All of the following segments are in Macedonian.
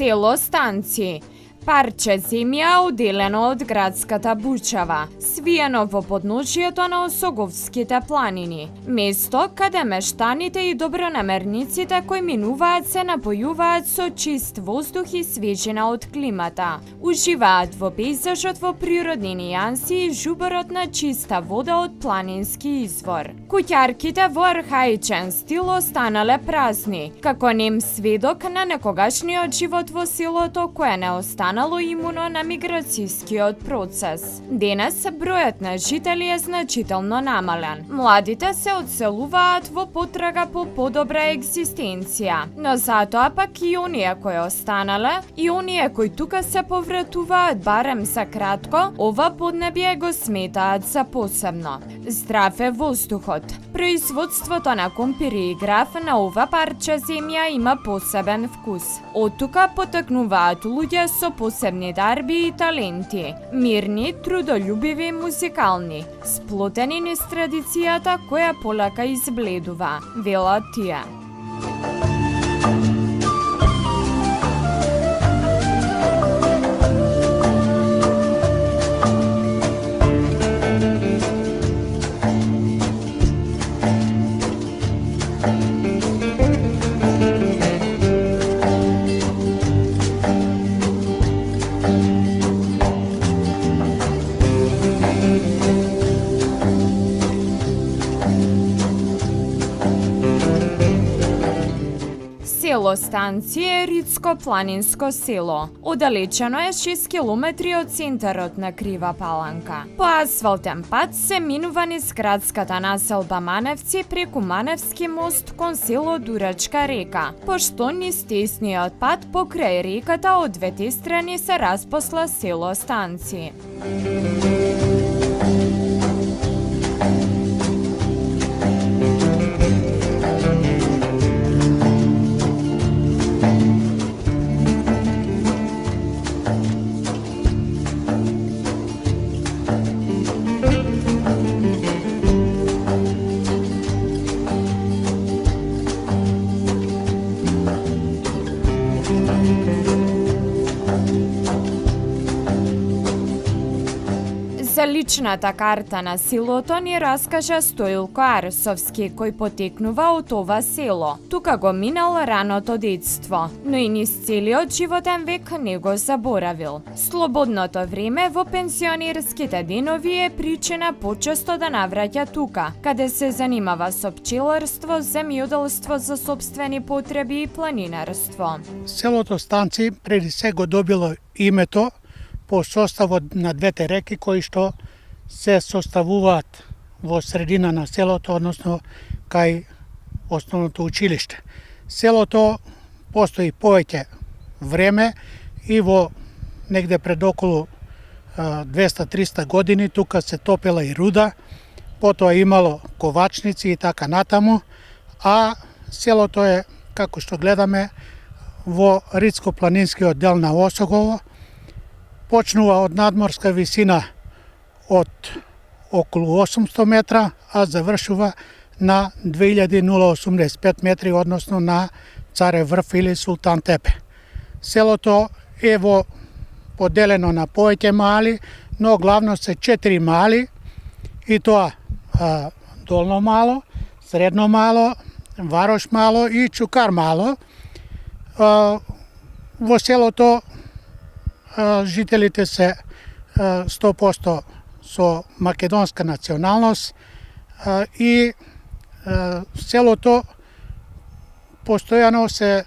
Село Станци, парче земја отделено од градската Бучава, свиено во подножјето на Осоговските планини, место каде мештаните и добронамерниците кои минуваат се напојуваат со чист воздух и свежина од климата. Уживаат во пейзажот во природни нијанси и жуборот на чиста вода од планински извор. Куќарките во архаичен стил останале празни, како нем сведок на некогашниот живот во селото кое не останало имуно на миграцијскиот процес. Денес бројот на жители е значително намален. Младите се одселуваат во потрага по подобра екзистенција, но затоа пак и оние кои останале, и оние кои тука се повратуваат барем за кратко, ова поднебје го сметаат за посебно. Здрав е воздухот. Производството на компири и граф на ова парче земја има посебен вкус. Од тука потекнуваат луѓе со посебни дарби и таленти, мирни, трудолюбиви и музикални, сплотени низ традицијата која полека избледува, велат тие. Село Станци е ридско-планинско село. Оддалечено е 6 километри од центарот на Крива Паланка. По асфалтен пат се минува низ градската населба Маневци преку Маневски мост кон село Дурачка река, пошто низ тесниот пат покрај реката од двете страни се распосла село Станци. За личната карта на селото ни раскажа Стоилко Арсовски, кој потекнува од ова село. Тука го минал раното детство, но и низ целиот животен век не го заборавил. Слободното време во пенсионерските денови е причина почесто да навраќа тука, каде се занимава со пчеларство, земјоделство за сопствени потреби и планинарство. Селото Станци преди се го добило името по составот на двете реки кои што се составуваат во средина на селото, односно кај основното училиште. Селото постои повеќе време и во негде пред околу 200-300 години тука се топела и руда, потоа имало ковачници и така натаму, а селото е, како што гледаме, во ридско-планинскиот дел на Осогово, почнува од надморска висина од околу 800 метра, а завршува на 2085 метри, односно на Царев врв или Султан Тепе. Селото е поделено на повеќе мали, но главно се 4 мали, и тоа Долно мало, Средно мало, Варош мало и Чукар мало. Во селото жителите се 100% со македонска националност и селото постојано се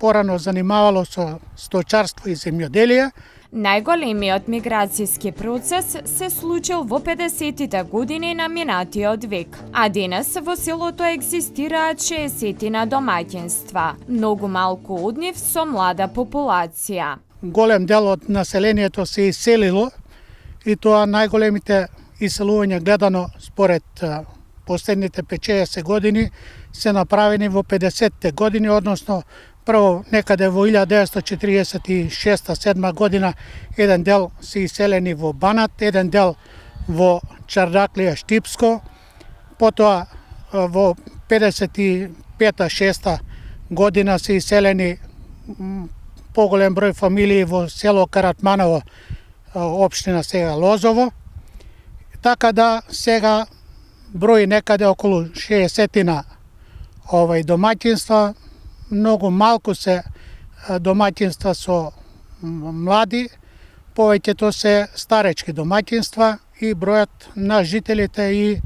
порано занимавало со сточарство и земјоделие. Најголемиот миграцијски процес се случил во 50-тите години на минатиот век, а денес во селото екзистираат 60 домаќинства, многу малку од нив со млада популација. Голем дел од населението се иселило и тоа најголемите иселувања гледано според последните 50 години се направени во 50-те години, односно прво некаде во 1946-7 година еден дел се иселени во Банат, еден дел во Чардаклија Штипско, потоа во 55-6 година се иселени поголем број фамилии во село Каратманово, општина сега Лозово. Така да сега брои некаде околу 60 домаќинства. Многу малку се домаќинства со млади, повеќето се старечки домаќинства и бројот на жителите и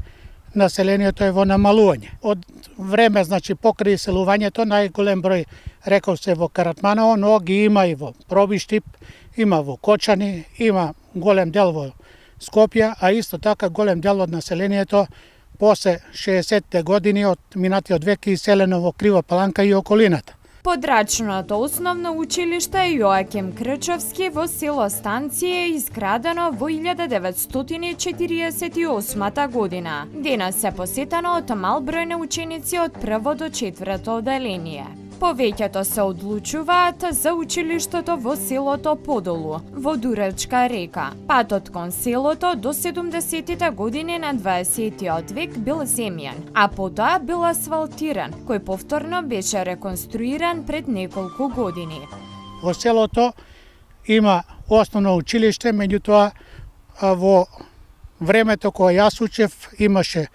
населението е во намалување. Од време, значи, покрај иселувањето, најголем број, реков се, во Каратманово, но ги има и во Пробиштип, има во Кочани, има голем дел во Скопје, а исто така голем дел од населението после 60-те години од минатиот век иселено во Крива Паланка и околината. Подрачното основно училиште Јоаким Крчовски во село Станција е изградено во 1948 година. Денес е посетено од мал број на ученици од прво до четврто одделение. Повеќето се одлучуваат за училиштето во селото Подолу, во Дурачка река. Патот кон селото до 70-тите години на 20-тиот век бил земјан, а потоа бил асфалтиран, кој повторно беше реконструиран пред неколку години. Во селото има основно училиште, меѓутоа во времето кога јас учев имаше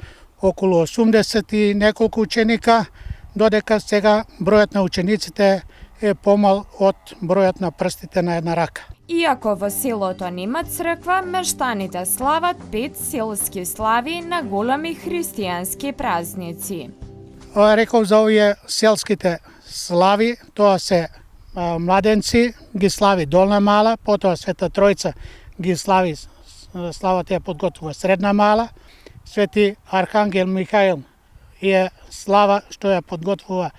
околу 80 и неколку ученика, додека сега бројот на учениците е помал од бројот на прстите на една рака. Иако во селото нема црква, мештаните слават 5 селски слави на големи христијански празници. Реков за овие селските слави, тоа се младенци, ги слави Долна Мала, потоа Света Тројца ги слави, славата ја подготвува Средна Мала, Свети Архангел Михаил е слава што ја подготвува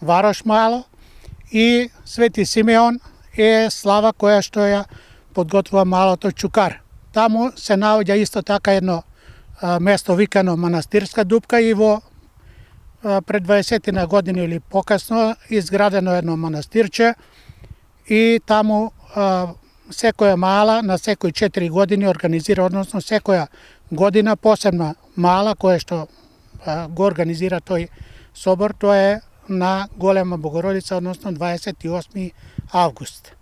Варош Мало и Свети Симеон е слава која што ја подготвува Малото Чукар. Таму се наоѓа исто така едно место викано Манастирска дупка и во пред 20 на години или покасно изградено едно манастирче и таму секоја мала на секој 4 години организира, односно секоја година посебна мала која што го организира тој собор, тоа е на Голема Богородица, односно 28 август.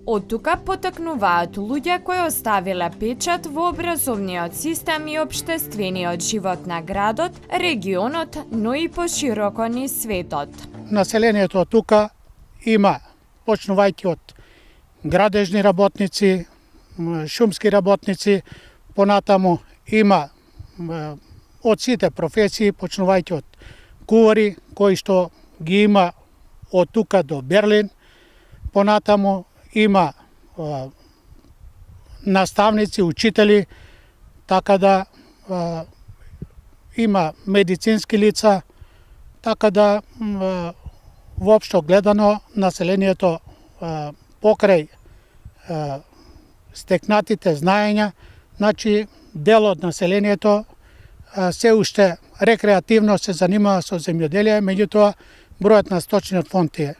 Од тука потекнуваат луѓе кои оставиле печат во образовниот систем и општествениот живот на градот, регионот, но и пошироко низ светот. Населението од тука има, почнувајќи од градежни работници, шумски работници, понатаму има од сите професии, почнувајќи од кувари, кои што ги има од тука до Берлин, понатаму има наставници, учители, така да има медицински лица, така да воопшто гледано населението покрај стекнатите знаења, значи дел од населението се уште рекреативно се занимава со земјоделие, меѓутоа бројот на сточниот фонд е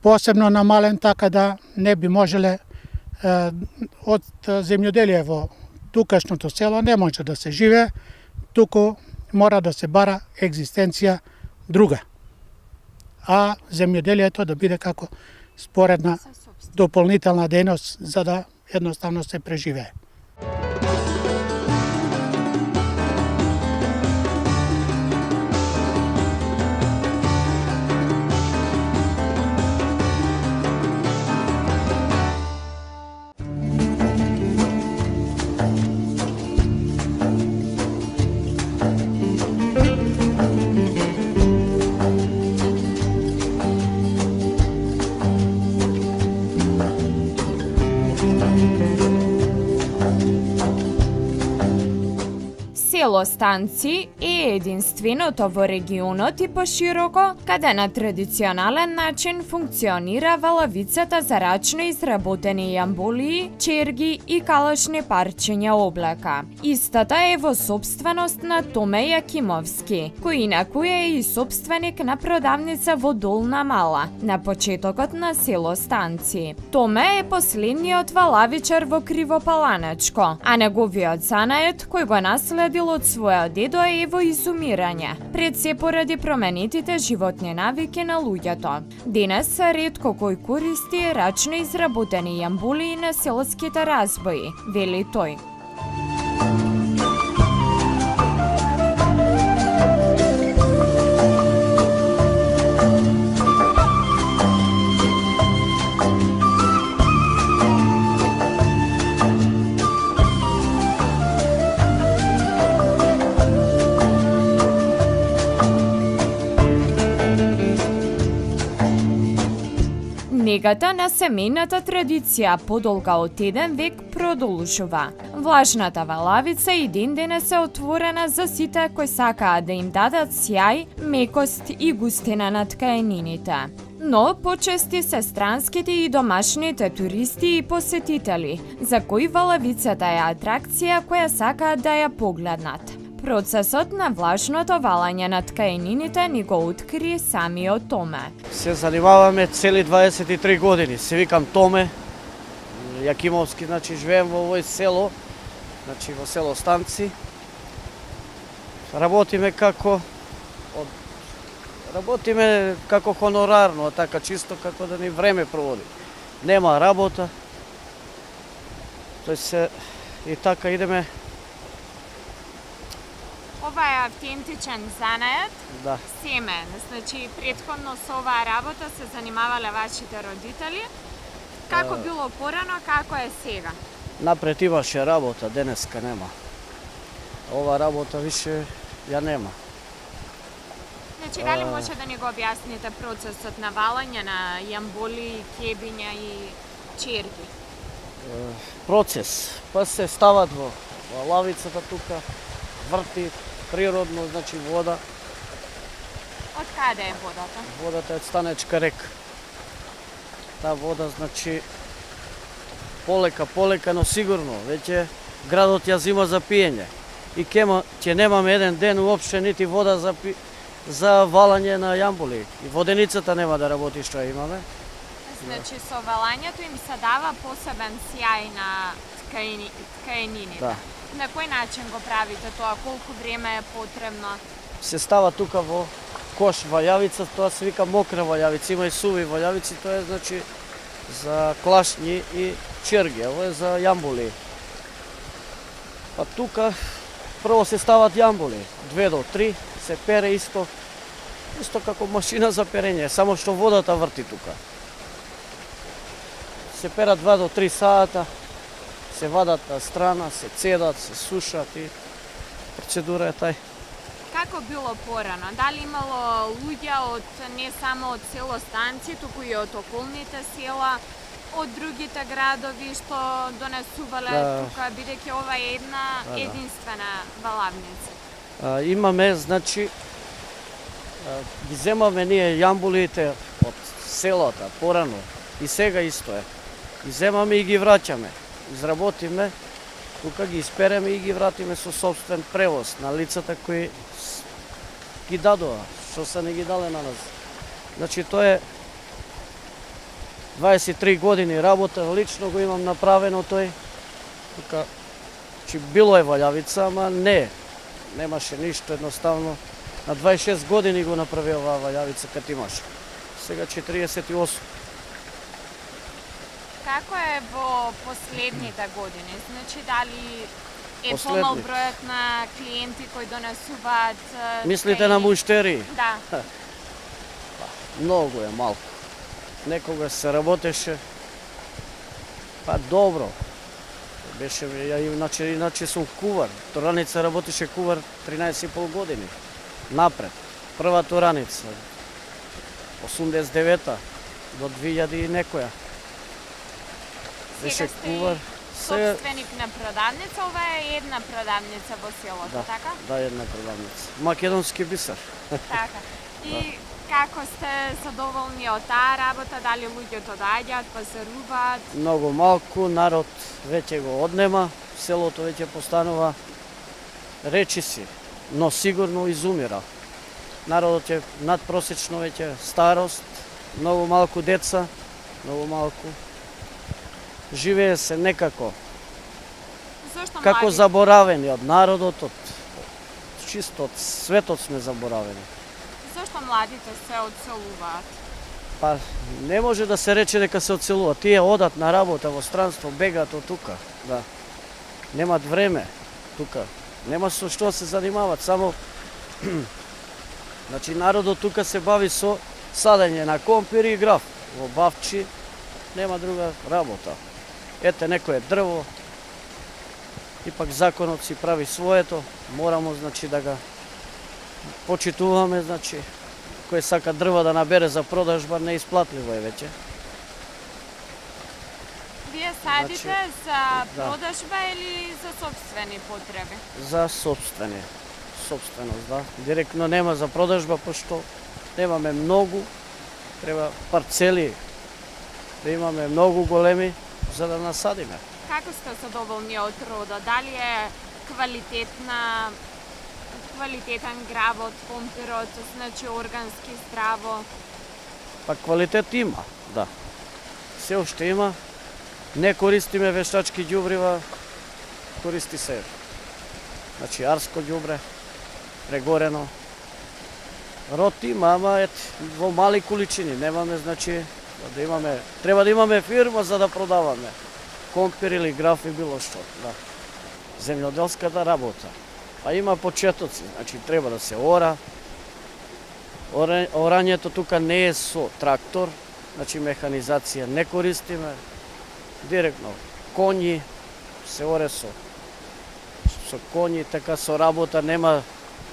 посебно намален, така да не би можеле од земјоделие во тукашното село не може да се живее, туку мора да се бара екзистенција друга. А земјоделието да биде како споредна дополнителна дејност за да едноставно се преживее. Село Станци е единственото во регионот и пошироко, каде на традиционален начин функционира лавицата за рачно изработени јамболии, черги и калашни парчиња облака. Истата е во собственост на Томе Јакимовски, кој инаку е и собственик на продавница во Долна Мала, на почетокот на село Станци. Томе е последниот валавичар во Кривопаланечко, а неговиот занајот кој го наследил од од својот дедо е во изумирање, пред се поради променетите животни навики на луѓето. Денес ретко кој користи рачно изработени јамбули на селските разбои, вели тој. Негата на семејната традиција подолга од 1 век продолжува. Влажната валавица и ден денес е отворена за сите кои сакаат да им дадат сјај, мекост и густина на ткаенините. Но почести се странските и домашните туристи и посетители, за кои валавицата е атракција која сакаат да ја погледнат. Процесот на влажното валање на ткаенините ни го откри самиот Томе. Се занимаваме цели 23 години. Се викам Томе Јакимовски, значи живеем во овој село, значи во село Станци. Работиме како хонорарно, така чисто како да ни време проводи. Нема работа. Тој се и така идеме. Ова е автентичен занајат, Да. семен. Значи, претходно со оваа работа се занимавале вашите родители. Како било порано, како е сега? Напред имаше работа, денеска нема. Ова работа више ја нема. Значи, дали може да ни го објасните процесот на валање на јамболи, кебиња и черги? Процес, па се стават во лавицата тука, врти, природно, значи вода. Од каде е водата? Водата е од Станечка река. Таа вода, значи, полека, но сигурно, веќе градот ја зима за пиење. И ќе немаме еден ден уопште нити вода за валање на јамбули. И воденицата нема да работи што ја имаме. Значи, со валањето им се дава посебен сјај на ткаенините. Да. На кој начин го правите тоа? Колку време е потребно? Се става тука во кош вајавица, тоа се вика мокра вајавица, има и суви вајавици, тоа е значи за клашњи и черги, ово е за јамбули. Па тука прво се стават јамбули, 2 до 3, се пере исто како машина за перење, само што водата врти тука. Се перат 2 до 3 сата, се вадат на страна, се цедат, се сушат и процедура е тај. Како било порано? Дали имало луѓе од не само од село Станци, туку и од околните села, од другите градови што донесувале тука, бидејќи ова е една единствена валавница? Имаме, значи, ги земаме ние јамбулите од селата порано и сега исто е. Ги земаме и ги враќаме. Изработиме, тука ги испереме и ги вратиме со собствен превоз на лицата кои ги дадоа, што се не ги дале на нас. Значи, тоа е 23 години работа, лично го имам направено тој. Тука, че било е валјавица, ама немаше ништо, едноставно. На 26 години го направи оваа валјавица кад имаше. Сега 48. Како е во последните години? Значи, дали е помал бројот на клиенти кои донесуваат? Мислите на муштери? Да. Многу е малку. Некогаш се работеше, па добро. Беше, иначе сум кувар. Тораница работеше кувар 13,5 години. Напред. Прва тораница. 89-та до 2000 и некоја. Сега сте и собственик на продавница, ова е една продавница во селото, така? Да, една продавница. Македонски бисер. Така. И како сте задоволни од таа работа, дали луѓето доаѓаат, пазаруваат? Многу малку, народ веќе го однема, селото веќе постанува речиси, но сигурно изумира. Народот е надпросечно веќе старост, многу малку деца, многу малку. Живее се некако. Зошто како младите? заборавени од народот, од чисто од светот сме заборавени. Зошто младите се одселуваат? Па не може да се рече дека се оцелуваат. Тие одат на работа во странство, бегаат од тука. Да. Немат време тука. Нема со што се занимават, само значи народот тука се бави со садење на компири и граф. Во Бавчи нема друга работа. Ете некое дрво, ипак законот си прави своето, морамо значи да ga почитуваме, значи кој сака дрва да набере за продажба, неисплатливо е веќе. Вие садите Значи, за да. продажба или за собствени потреби? За собственост, да. Директно нема за продажба, пошто немаме многу, треба парцели да имаме многу големи за да насадиме. Како сте задоволни од рода? Дали е квалитетен гработ, компирот, значи органски здраво? Па квалитет има, да. Се уште има. Не користиме вештачки ѓубрива, користи се. Значи арско ѓубре, прегорено. Род има, ама во мали количини. Немаме, значи, да имаме, треба да имаме фирма за да продаваме. Компир или граф и било што, да. Земјоделската работа. А има почетоци, значи треба да се ора. Орањето тука не е со трактор, значи механизација не користиме. Директно коњи се оре со коњи, така со работа, нема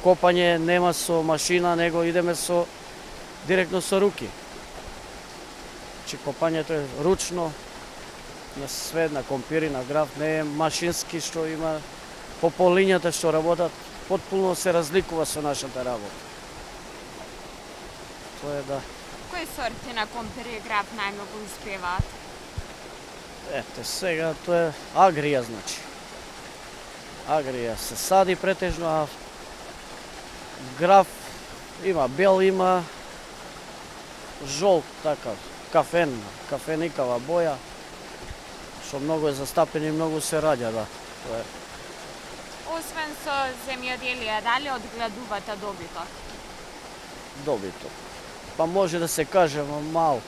копање, нема со машина, него идеме со директно со руки. Значи копањето е ручно, на све, на компири, на граф, не е машински што има по линијата што работат, потпуно се разликува со нашата работа. Тоа е да. Кои сорти на компири и граб најмногу успеваат? Ете, сега тоа е агрија, значи. Агрија се сади претежно, а граф има бел, има жолт, така, кафеникава боја, што многу е застапен и многу се раѓа, да. Тоа е. Освен со земјоделие, дали одгледувате добиток? Добиток. Па може да се каже малку.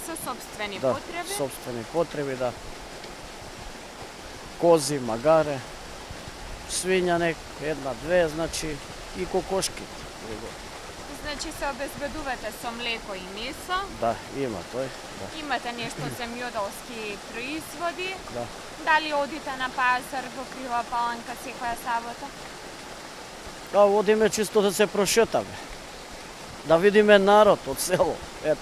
Со собствени Да, потреби? собствени потреби, да. Кози, магаре, свиња една, две, значи и кокошки. Значи се обезбедувате со млеко и месо, Да, има тој, да. имате нешто земјоделски производи, Да. дали одите на пазар во Крива Паланка секоја сабота? Да, одиме чисто да се прошетаме. Да видиме народ од село. Ето.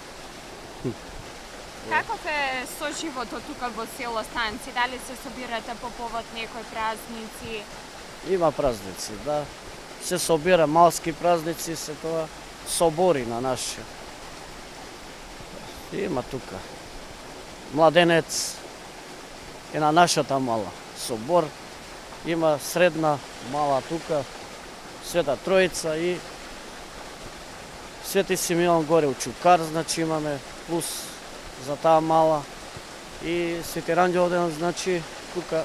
Каков е соживотот тука во село Станци? Дали се собирате по повод некои празници? Има празници, да. Се собира малски празници, се тоа собори на наше. Има тука. Младенец е на нашата мала собор. Има средна мала тука, Света Троица и Свети Симеон горе у Чукар, значи имаме плюс за таа мала. И Свети Ранѓелден, значи тука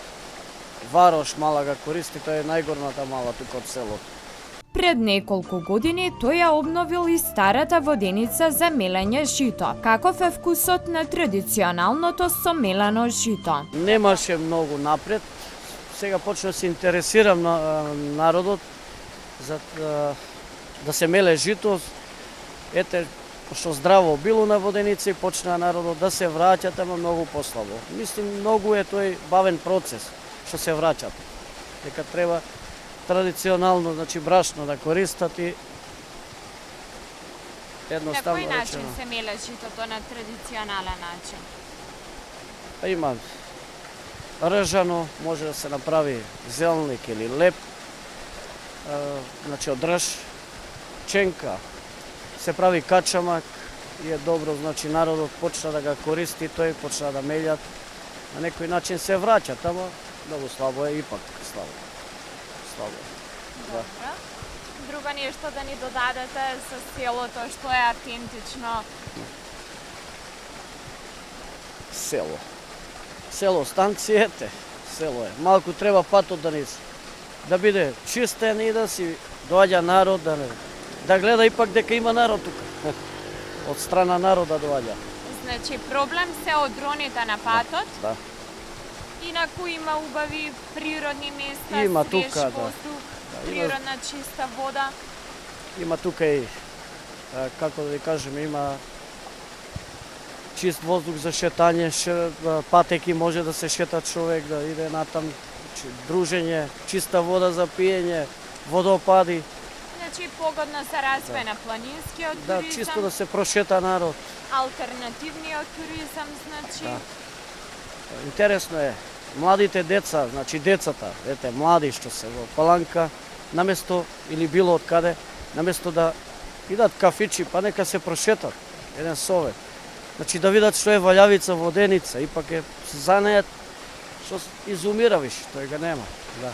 Варош мала ga користи, тоа е најгорната мала тука од селото. Пред неколку години тој ја обновил и старата воденица за мелење жито. Каков е вкусот на традиционалното со мелено жито? Немаше многу напред. Сега почна да се интересирам на народот за да се меле жито. Ете, што здраво било на воденица и почна народот да се враќат, ама многу послабо. Мислим, многу е тој бавен процес што се враќат. Дека треба традиционално, значи брашно да користат и На едноставно кој начин речено. се меле житото на традиционален начин? Па има ржано, може да се направи зелник или леп, значи од рж, ченка, се прави качамак и е добро, значи народот почна да ga користи, тој почна да мељат, на некој начин се враќат, ама многу слабо е, ипак слабо. Да. Добро. Друго нешто да ни додадете со селото што е автентично? Село. Село Станци, ете, село е. Малку треба патот да биде чистен и да си доаѓа народ да гледа ипак дека има народ тука. Од страна народа доаѓа. Значи проблем се од дроните на патот, Да. инаку има убави природни места, Има свеж тука, да. воздух, Да, има- природна чиста вода. Има тука и, како да ви кажеме, има чист воздух за шетање, патеки може да се шета човек, да иде натам, дружење, чиста вода за пиење, водопади, Значи погодно за развој на планинскиот да туризам, чисто да се прошета народ. алтернативниот туризам, значи. Да. Интересно е, младите деца, значи децата, млади што се во Паланка, наместо или било од каде, наместо да идат кафичи, па нека се прошетат, еден совет. Значи да видат што е Валјавица, Воденица, ипак е занејат, што изумира виш, тој го нема. Да.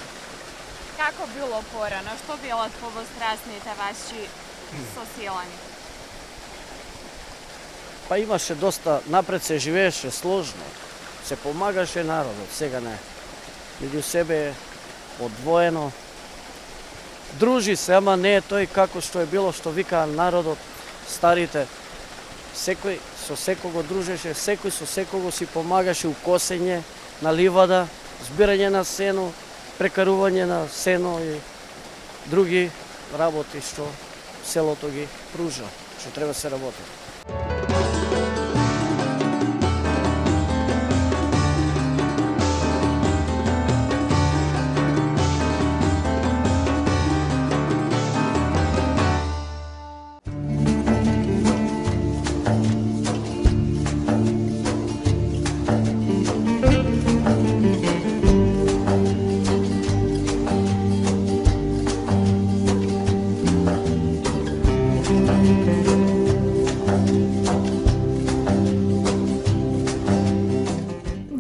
Како било порано? Што билат повозрастните ваши соселани? Па имаше доста, напред се живееше сложно, се помагаше народот, сега не. Меѓу себе е одвоено. Дружи се, ама не е тој како што е било, што вика народот, старите. Секој со секого дружеше, секој со секого си помагаше у косење на ливада, збирање на сено, прекарување на сено и други работи што селото ги пружа, што треба да се работи.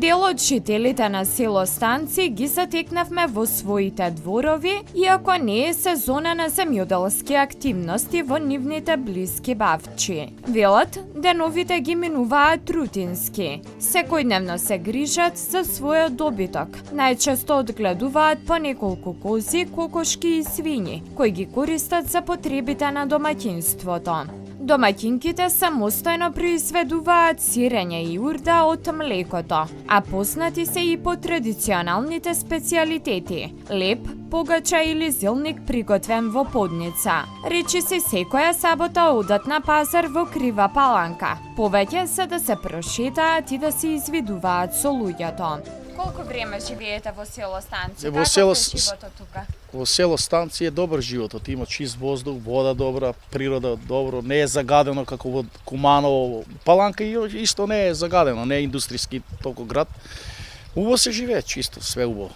Дел од жителите на село Станци ги затекнавме во своите дворови, иако не е сезона на земјоделски активности во нивните блиски бавчи. Велат, деновите ги минуваат рутински. Секојдневно се грижат за својот добиток. Најчесто одгледуваат по неколку кози, кокошки и свињи, кои ги користат за потребите на домаќинството. Домаќинките самостојно произведуваат сирење и урда од млекото, а познати се и по традиционалните специјалитети – леп, погача или зелник приготвен во подница. Речи се секоја сабота одат на пазар во Крива Паланка. Повеќе се да се прошетаат и да се извидуваат со луѓето. Колку време живеете во село Станци? Во село Како е животот тука? Во село Станци е добар животот, има чист воздух, вода добра, природа добро, не е загадено како во Куманово. Паланка исто не е загадено, не е индустријски толку град. Убаво се живее, чисто, све убаво.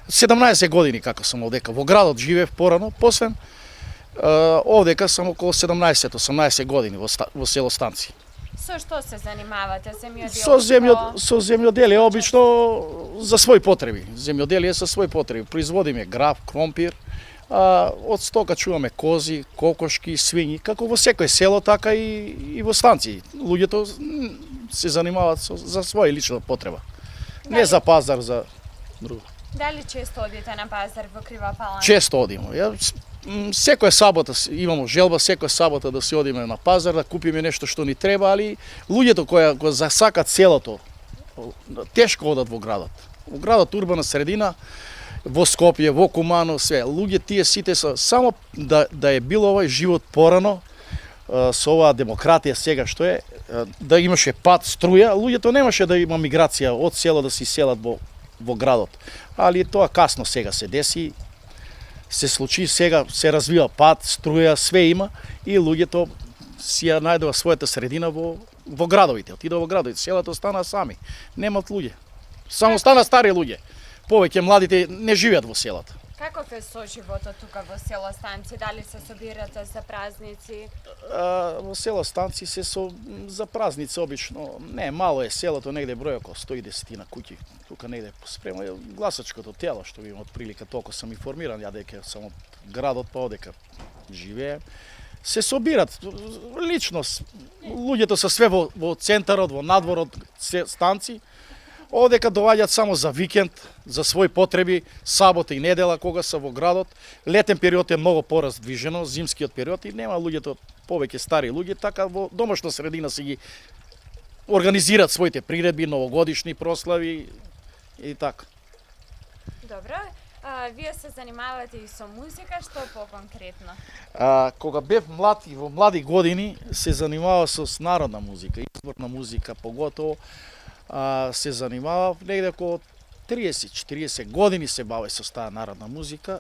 17 години како сум овдека, во градот живеев порано, посвен овдека сам околу 17-18 години во село Станци. Со што се занимавате? Со земјоделие, обично за своји потреби. Земјоделие за своји потреби. Производиме граб, кромпир, од стока чуваме кози, кокошки, свињи, како во секој село, така и во Станци. Луѓето се занимаваат за своја лична потреба. Не за пазар, за друго. Дали често одите на пазар во Крива Паланка? Често одиме. Секоја сабота имамо желба, секоја сабота да се одиме на пазар, да купиме нешто што ни треба, али луѓето кои го засакат селото, тешко одат во градот. Во градот урбана средина, во Скопје, во Кумано, све. Луѓе тие сите се само да е било овој живот порано, со оваа демократија сега што е, да имаше пат, струја, луѓето немаше да има миграција од село да се селат во градот. Али тоа касно сега се деси, се случи, сега се развива пат, струја, све има и луѓето си ја најдува својата средина во градовите. Отидува во градовите, селото стана сами, немат луѓе. Само стана стари луѓе. Повеќе младите не живеат во селата. Каков е со животот тука во село Станци? Дали се собирате за празници? Во село Станци се за празници обично. Не, мало е селото, негде број околу 110 на куќи. Тука негде спрема гласачкото тело, што ви имам од прилика, толку сам информиран, ја дека сам од градот, па одека живеем. Се собират лично, луѓето се све во центарот, во надворот Станци, Овдека доаѓаат само за викенд, за своји потреби, сабота и недела кога се во градот. Летен период е многу пораздвижено, зимскиот период и нема луѓето повеќе стари луѓе, така во домашна средина си ги организираат своите приредби, новогодишни прослави и така. Добро, вие се занимавате и со музика, што по-конкретно? Кога бев млад и во млади години се занимавав со народна музика, изборна музика, поготово се занимавав негде околу 30-40 години се бавев со таа народна музика.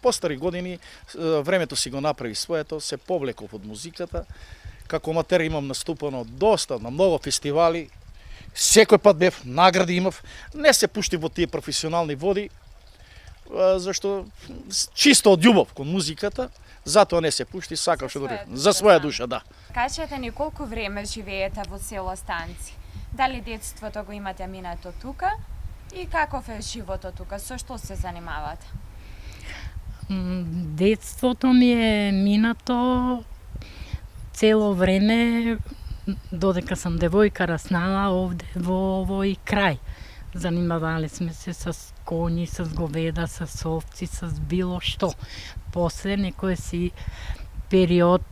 Постари години времето си го направи своето, се повлеков од музиката. Како аматер имам наступано доста на многу фестивали. Секој пат бев награди имав. Не се пуштив во тие професионални води, зашто чисто од љубов кон музиката, затоа не се пушти, сакав што за своја душа, да. Кажете ни колку време живеете во село Станци? Дали детството го имате минато тука? И каков е животот тука? Со што се занимавате? Детството ми е минато цело време, додека сам девојка раснала овде во овој крај. Занимавале сме се с коњи, с говеда, с овци, с било што. После некој си период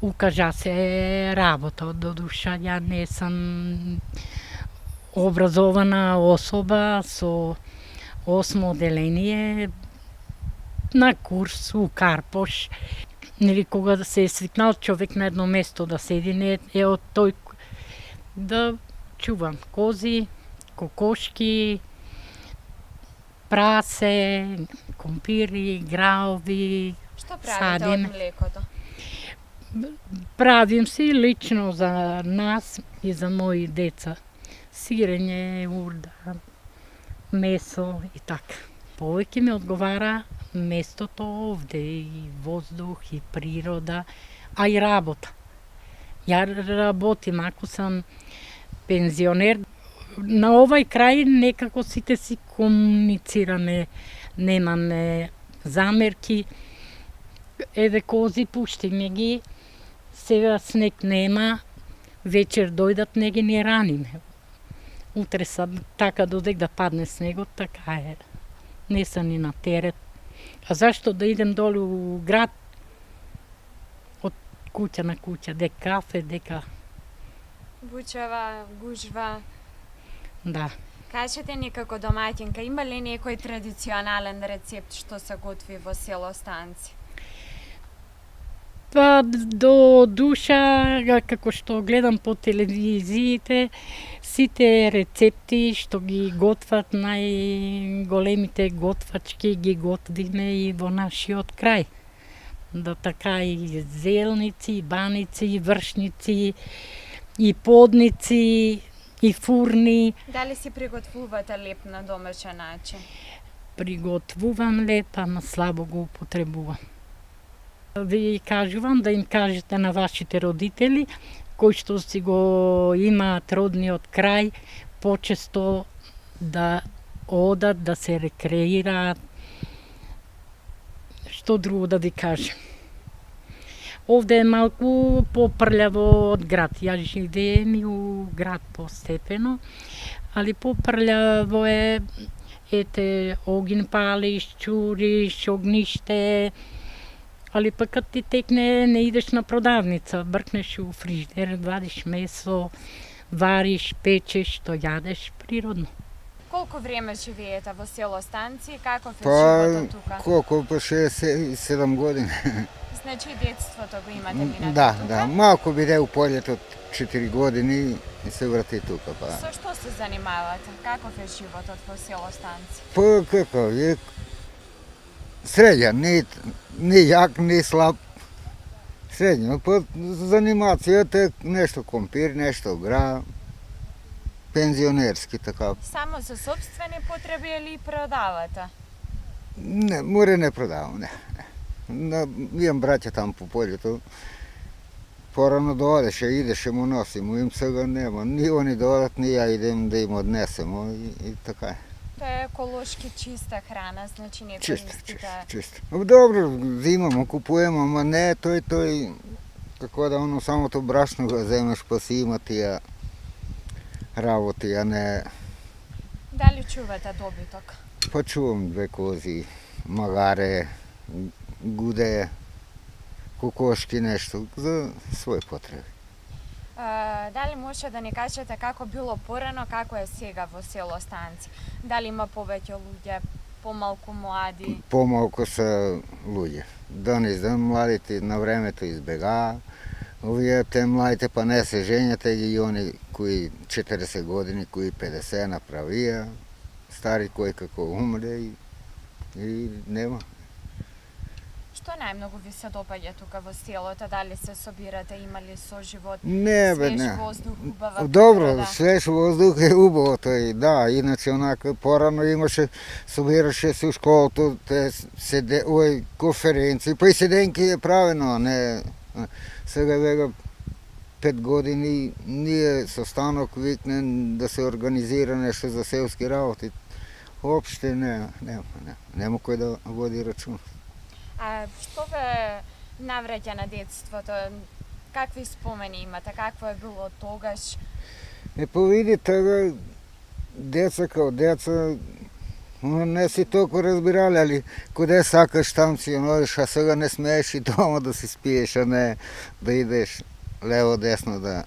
укажа се работа. Додуша ја не сум образована особа со 8 оделение на курс у Карпош. Нели кога да се е свикнал човек на едно место да седи, не е од тој да чувам кози, кокошки, прасе, компири, граови, Што правите од млекото? Правим си лично за нас и за мои деца. Сирење, урда, месо и така. Повеќе ми одговара местото овде, и воздух, и природа, а и работа. Ја работим, ако сам пензионер, на овај крај некако сите си комуницираме, немаме замерки. Еве кози пуштиме ги, сега снег нема, вечер дојдат не ги ни раниме. Утре са така додек да падне снегот, така е. Не са ни на терет. А зашто да идем долу у град, од куќа на куќа, дека кафе, дека... Бучава, гужва. Да. Кажете ни како домаќинка, има ли некој традиционален рецепт што се готви во село Станци? Па до душа, како што гледам по телевизиите, сите рецепти што ги готват најголемите готвачки ги готвиме и во нашиот крај. Да така и зелници, и баници, и вршници, и подници, и фурни. Дали си приготвувате леп на домашен начин? Приготвувам леп, ама слабо го употребувам. Ви кажувам да им кажете на вашите родители, кои што си го имаат родниот крај, почесто да одат, да се рекреираат. Што друго да ви кажем? Овде е малку попрљаво од град. Ја живеем и у град постепено, али попрљаво е, ете, огин палиш, чуриш, огниште, али пак кад ти текне, не идеш на продавница, бркнеш у фриждер, вадиш месо, вариш, печеш, што јадеш природно. Колку време живеете во село Станци и каков е Па, животот тука? колку, по 67 години. Значи детството го имате минато Да, тука? да. Малку биде у полјето од 4 години и се врати тука. Па, Со што се занимавате? Каков е животот во село Станци? па како, е средјан, не јак, не слаб. Средјан, па занимацијата е нешто компир, нешто гра, пензионерски така. Само за собствени потреби или продавате? Не, море не продавам, не. Имам браќа таму по полјето. Порано доодеше, идеше му носимо, им сега нема. Ни они доодат, ни ја идем да им однесемо и така е. Тоа е еколошки чиста храна, значи не Чисто, користите. чисто. Добро, взимамо, купуемо, ама не тој, како да оно самото брашно го земеш, па си има тие работи, а не Дали чувате добиток? па чувам 2 кози, магаре, гуде, кокошки, нешто за своји потреби. Дали може да ни кажете како било порано, како е сега во село Станци? Дали има повеќе луѓе, помалку млади? Помалку се луѓе. Ден из ден младите на времето избегаа. Овие те младите па не се женјат, и они кои 40 години, кои 50 направија, стари кои како умре и нема. Што најмногу ви се допаѓа тука во селото? Дали се собирате, има ли соживот, Не, бе, свеж не. воздух, убава Добро, природа? свеж воздух е убаво тој, да, иначе онака порано имаше, собираше се у школото, те конференции, па и седенки е правено, а не сега вега 5 години ние со станок викнен да се организира нешто за селски работи. Опште нема кој да води рачун. А што ве навраќа на детството? Какви спомени имате? Какво е било тогаш? Па види тога, деца као деца, не си толку разбирали, али куде сакаш там си одиш, а сега не смееш и дома да си спиеш, а не да идеш лево-десно да...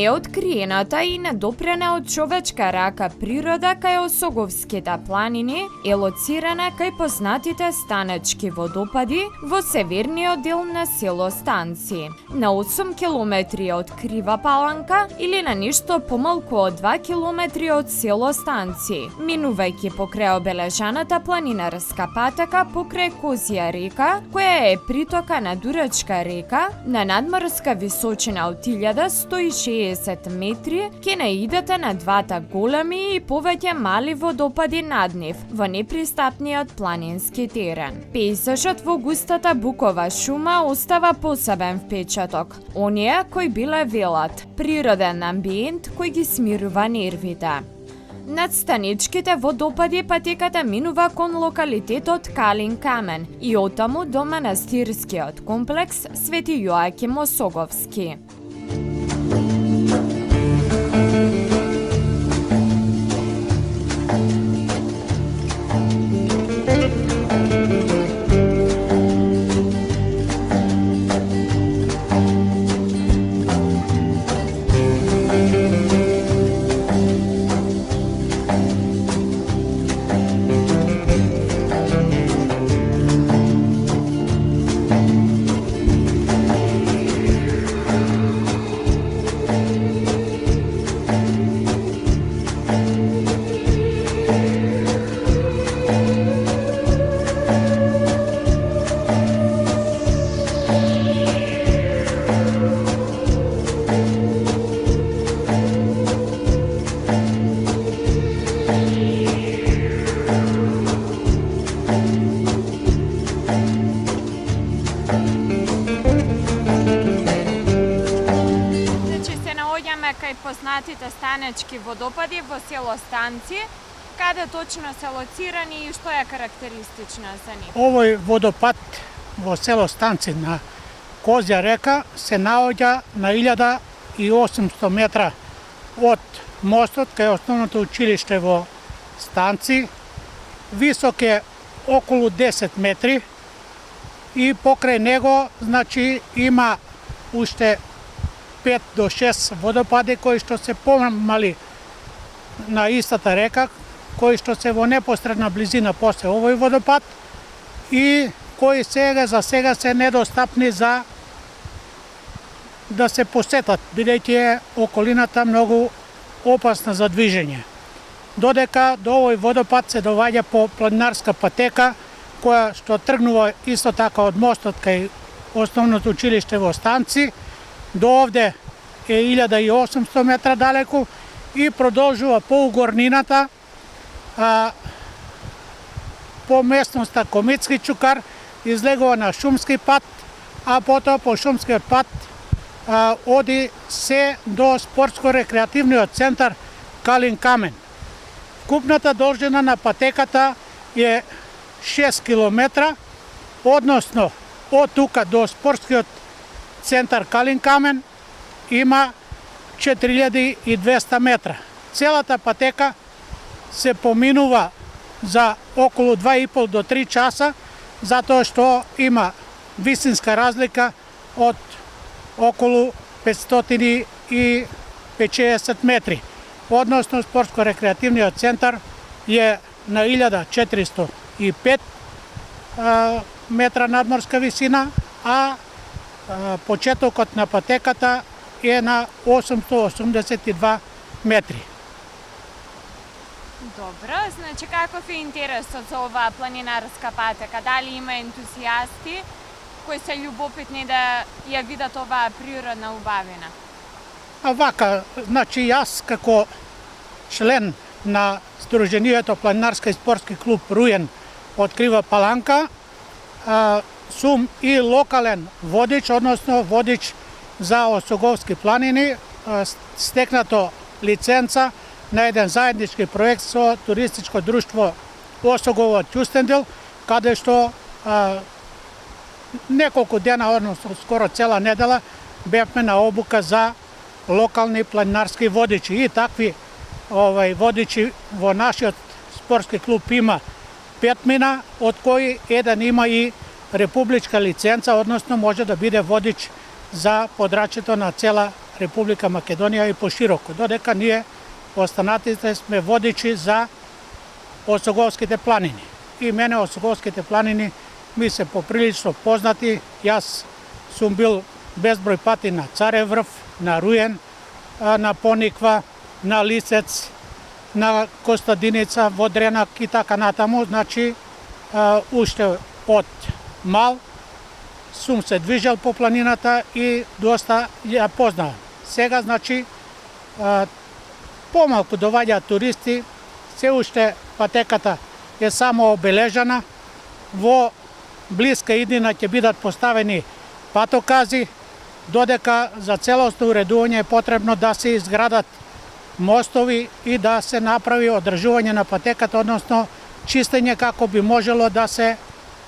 Неоткриената и недопрена од човечка рака природа кај Осоговските планини е лоцирана кај познатите станечки водопади во северниот дел на село Станци, на 8 километри од Крива Паланка или на ништо помалку од 2 километри од село Станци, минувајќи покрај обележаната планинарска патека покрај Козја река, која е притока на Дурачка река на надморска височина од 1160 метри, ке наидете на двата големи и повеќе мали водопади над нив во непристапниот планински терен. Пейзажот во густата букова шума остава посебен впечаток. Оние кои биле велат, природен амбиент кој ги смирува нервите. Над станичките водопади патеката минува кон локалитетот Калин камен и оттаму до манастирскиот комплекс Свети Јоаким Осоговски. Кај познатите станечки водопади во село Станци, каде точно се лоцирани и што е карактеристично за нив? Овој водопад во село Станци на Козја река се наоѓа на 1800 метра од мостот кај основното училиште во Станци. Висок е околу 10 метри и покрај него, значи, има уште 5 до 6 водопади кои што се помали на истата река, кои што се во непосредна близина после овој водопад и кои за сега се недостапни за да се посетат, бидејќи е околината многу опасна за движење. додека до овој водопад се доваѓа по планинарска патека, која што тргнува исто така од мостот кај основното училиште во Станци, до овде е 1800 метра далеку и продолжува по угорнината, по местноста Комитски чукар, излегува на Шумски пат, а потоа по Шумскиот пат оди се до спортско-рекреативниот центар Калин Камен. Вкупната должина на патеката е 6 км, односно од тука до спортскиот центар Калин Камен има 4200 метра. Целата патека се поминува за околу 2,5 до 3 часа, затоа што има висинска разлика од околу 550 метри. Односно, спортско-рекреативниот центар е на 1405 метра надморска висина, а почетокот на патеката е на 882 метри. Добро, значи каков е интересот за оваа планинарска патека? Дали има ентузијасти кои се љубопитни да ја видат оваа природна убавина? А вака, значи јас како член на Сдруженијето планинарска и спортски клуб Руен од Крива Паланка, сум и локален водич, односно водич за Осоговски планини, стекнато лиценца на еден заеднички проект со туристичко друштво Осогово Ќустендил, каде што неколку дена, односно скоро цела недела, бевме на обука за локални планинарски водичи. И такви водичи во нашиот спортски клуб има 5, од кои еден има и републичка лиценца, односно може да биде водич за подрачјето на цела Република Македонија и пошироко, додека ние останатите сме водичи за Осоговските планини. И мене Осоговските планини ми се поприлично познати. Јас сум бил безброј пати на Царев врв, на Руен, на Пониква, на Лисец, на Костадиница, во Дренак и така натаму. Значи, уште од мал сум се движел по планината и доста ја познавам. Сега, значи, помалку доваѓаат туристи, се уште патеката е само обележана. Во блиска иднина ќе бидат поставени патокази, додека за целосно уредување е потребно да се изградат мостови и да се направи одржување на патеката, односно чистење како би можело да се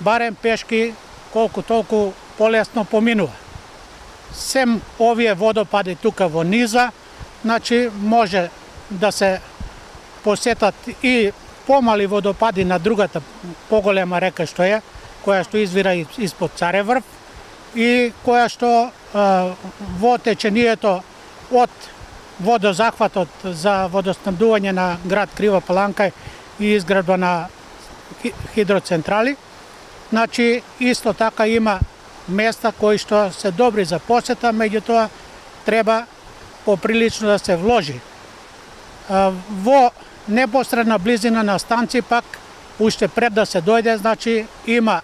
барем пешки колку толку полесно поминува. Сем овие водопади тука во низа, значи може да се посетат и помали водопади на другата поголема река што е, која што извира испод Царев врв и која што во течението од водозахватот за водоснабдување на град Крива Паланка и изградба на хидроцентрали. Значи, исто така има места кои што се добри за посета, меѓутоа треба поприлично да се вложи. Во непосредна близина на Станци пак, уште пред да се дојде, значи има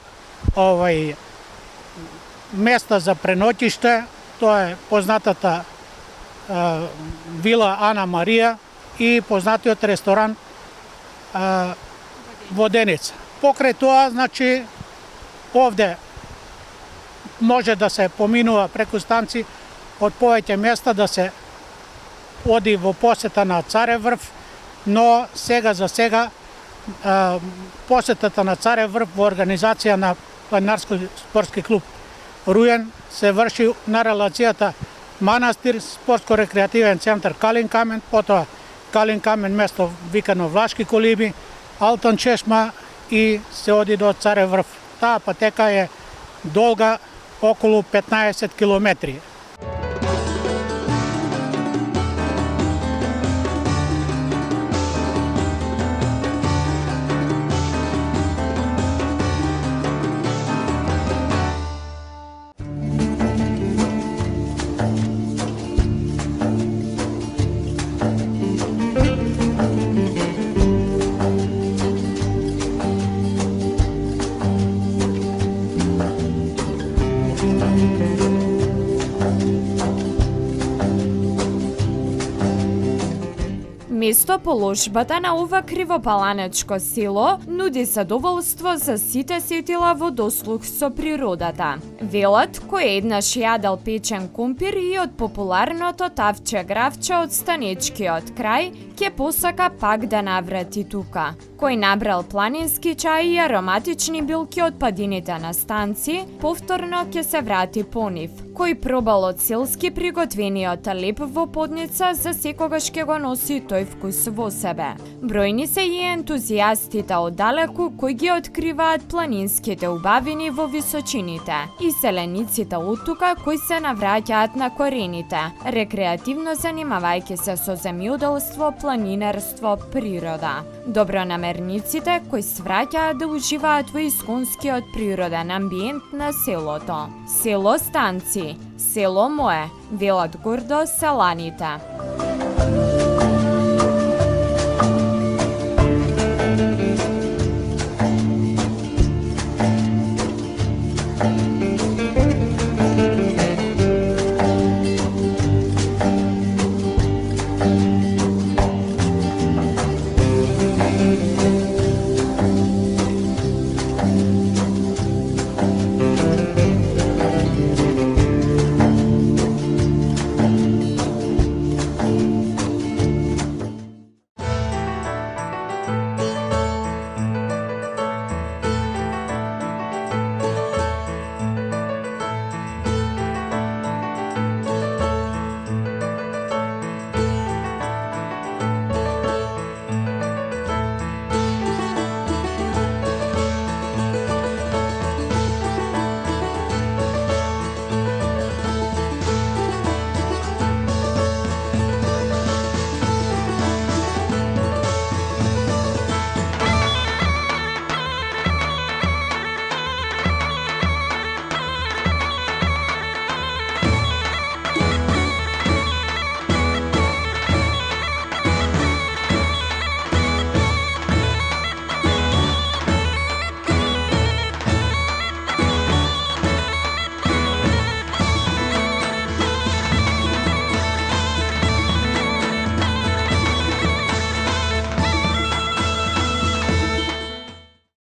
места за преноќиште, тоа е познатата вила Ана Марија и познатиот ресторан Воденица. Покрај тоа, значи, овде може да се поминува преку Станци од повеќе места да се оди во посета на Царев врв, но сега за сега посетата на Царев врв во организација на планинарско-спортски клуб Руен се врши на релацијата Манастир, спортско-рекреативен центар Калин Камен, потоа Калин Камен место викано Влашки колиби, Алтон чешма и се оди до Царев врв. Таа патека е долга околу 15 километри. Место положбата на ова кривопаланечко село нуди задоволство за сите сетила во дослух со природата. Велат, кој еднаш јадел печен кумпир и од популарното тавче гравче од станечкиот крај, ќе посака пак да наврати тука. Кој набрал планински чај и ароматични билки од падините на станци, повторно ќе се врати по нив. Кој пробал од селски приготвениот леп во подница, за секогаш ќе го носи тој вкус во себе. Бројни се и ентузијастите оддалеку кои ги откриваат планинските убавини во височините и селениците од тука кои се навраќаат на корените, рекреативно занимавајќи се со земјоделство, планинарство, природа. Добронамерниците кои свраќаат да уживаат во исконскиот природен амбиент на селото. Село Станци, село мое, велат гордо селаните.